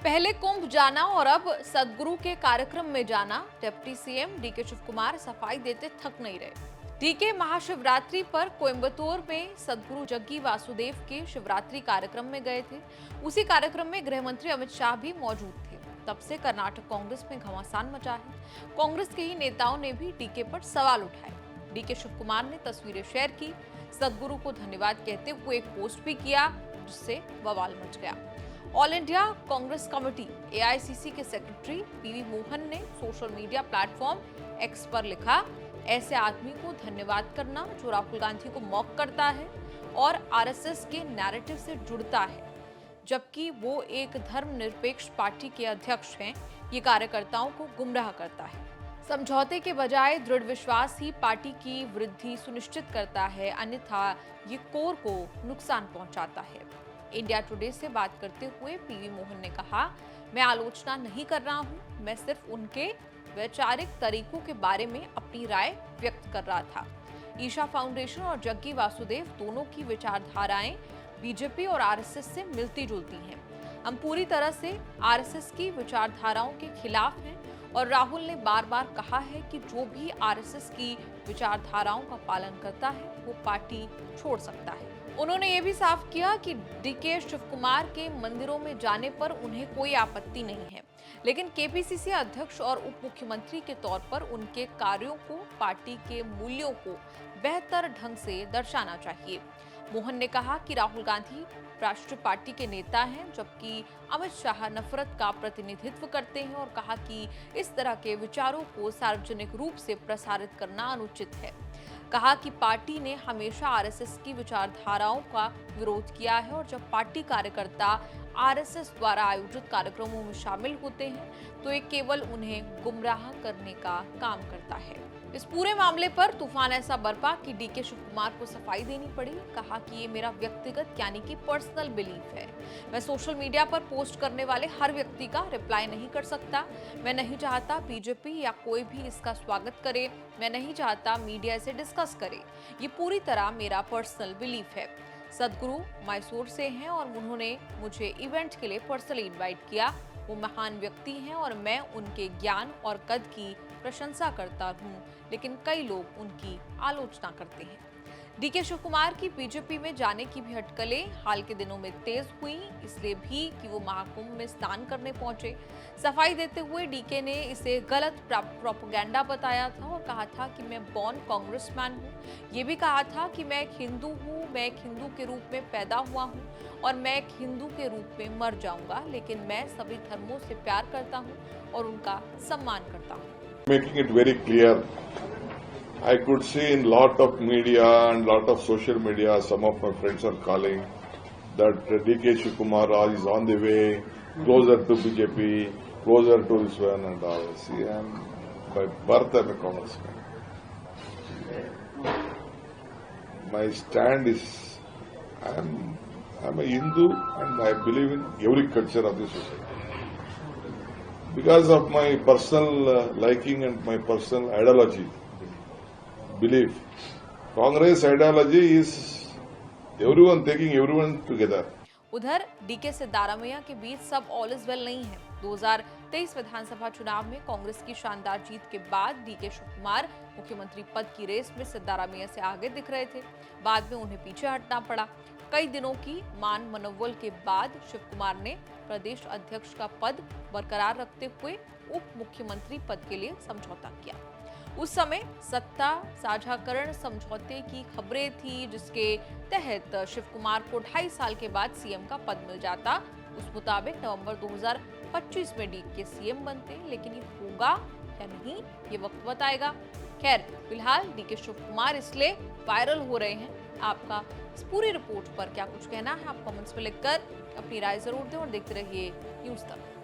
पहले कुंभ जाना और अब सदगुरु के कार्यक्रम में जाना। Deputy CM DK Shivakumar सफाई देते थक नहीं रहे। डीके महाशिवरात्रि पर कोयंबटूर में सदगुरु जग्गी वासुदेव के शिवरात्रि कार्यक्रम में गए थे। उसी कार्यक्रम में गृह मंत्री अमित शाह भी मौजूद थे। तब से कर्नाटक कांग्रेस में घमासान मचा है। कांग्रेस के ही नेताओं ने भी डीके पर सवाल उठाए। डीके शिव कुमार ने तस्वीरें शेयर की, सदगुरु को धन्यवाद कहते हुए एक पोस्ट भी किया, जिससे बवाल मच गया। All India Congress committee AICC के सेक्रेटरी पीवी मोहन ने सोशल मीडिया प्लेटफॉर्म एक्स पर लिखा, ऐसे आदमी को धन्यवाद करना जो राहुल गांधी को मॉक करता है और आरएसएस के नैरेटिव से जुड़ता है, जबकि वो एक धर्मनिरपेक्ष पार्टी के अध्यक्ष हैं, ये कार्यकर्ताओं को गुमराह करता है। समझौते के बजाय दृढ़ विश्वास ही पार्टी की वृद्धि सुनिश्चित करता है, अन्यथा ये कोर को नुकसान पहुंचाता है। इंडिया टुडे से बात करते हुए पीवी मोहन ने कहा, मैं आलोचना नहीं कर रहा हूं, मैं सिर्फ उनके वैचारिक तरीकों के बारे में अपनी राय व्यक्त कर रहा था। ईशा फाउंडेशन और जग्गी वासुदेव दोनों की विचारधाराएं बीजेपी और आरएसएस से मिलती जुलती हैं। हम पूरी तरह से आरएसएस की विचारधाराओं के खिलाफ हैं और राहुल ने बार बार कहा है कि जो भी आरएसएस की विचारधाराओं का पालन करता है वो पार्टी छोड़ सकता है। उन्होंने ये भी साफ किया कि डीके शिव कुमार के मंदिरों में जाने पर उन्हें कोई आपत्ति नहीं है, लेकिन केपीसीसी अध्यक्ष और उप मुख्यमंत्री के तौर पर उनके कार्यों को, पार्टी के मूल्यों को बेहतर ढंग से दर्शाना चाहिए। मोहन ने कहा कि राहुल गांधी राष्ट्रीय पार्टी के नेता हैं, जबकि अमित शाह नफरत का प्रतिनिधित्व करते हैं, और कहा कि इस तरह के विचारों को सार्वजनिक रूप से प्रसारित करना अनुचित है। कहा कि पार्टी ने हमेशा आरएसएस की विचारधाराओं का विरोध किया है और जब पार्टी कार्यकर्ता आरएसएस द्वारा आयोजित कार्यक्रमों में शामिल होते हैं तो ये केवल उन्हें गुमराह करने का काम करता है। इस पूरे मामले पर तूफान ऐसा बरपा कि डीके शिव कुमार को सफाई देनी पड़ी। कहा कि ये मेरा व्यक्तिगत यानी कि पर्सनल बिलीफ है। मैं सोशल मीडिया पर पोस्ट करने वाले हर व्यक्ति का रिप्लाई नहीं कर सकता। मैं नहीं चाहता बीजेपी या कोई भी इसका स्वागत करे। मैं नहीं चाहता मीडिया इसे डिस्कस करे। ये पूरी तरह मेरा पर्सनल बिलीफ है। सदगुरु मैसूर से हैं और उन्होंने मुझे इवेंट के लिए पर्सनली इन्वाइट किया। वो महान व्यक्ति हैं और मैं उनके ज्ञान और कद की प्रशंसा करता हूँ, लेकिन कई लोग उनकी आलोचना करते हैं। डीके शिव कुमार की बीजेपी में जाने की भी हटकलें हाल के दिनों में तेज हुई, इसलिए भी कि वो महाकुंभ में स्नान करने पहुंचे। सफाई देते हुए डीके ने इसे गलत प्रोपेगेंडा बताया था और कहा था कि मैं बॉर्न कांग्रेसमैन हूँ। ये भी कहा था कि मैं एक हिंदू हूँ, मैं एक हिंदू के रूप में पैदा हुआ हूँ और मैं एक हिंदू के रूप में मर जाऊंगा, लेकिन मैं सभी धर्मों से प्यार करता हूँ और उनका सम्मान करता हूँ। Making it very clear, I could see in lot of media and lot of social media, some of my friends are calling that DK Shiv Kumar is on the way, closer to BJP, closer to this one and all. See, by birth I'm a congressman. My stand is, I'm a Hindu and I believe in every culture of the society. Because of my personal liking and my personal ideology, belief, Congress ideology is everyone taking everyone together. उधर DK से दारामैया के बीच सब all is well नहीं है। 2023 विधानसभा चुनाव में कांग्रेस की शानदार जीत के बाद डीके शिव कुमार मुख्यमंत्री पद की रेस में सिद्धारामैया से आगे दिख रहे थे। बाद में उन्हें पीछे हटना पड़ा। कई दिनों की मान मनोबल के बाद शिव कुमार ने प्रदेश अध्यक्ष का पद बरकरार रखते हुए उप मुख्यमंत्री पद के लिए समझौता किया। उस समय सत्ता साझाकरण समझौते की खबरें थी, जिसके तहत शिव कुमार को 2.5 साल के बाद सीएम का पद मिल जाता। उस मुताबिक नवंबर 2025 में डीके सीएम बनते, लेकिन ये होगा या नहीं ये वक्त बताएगा। खैर, फिलहाल डीके शिव कुमार इसलिए वायरल हो रहे हैं। आपका इस पूरी रिपोर्ट पर क्या कुछ कहना है, आप कमेंट्स में लिखकर अपनी राय जरूर दें और देखते रहिए न्यूज़ तक।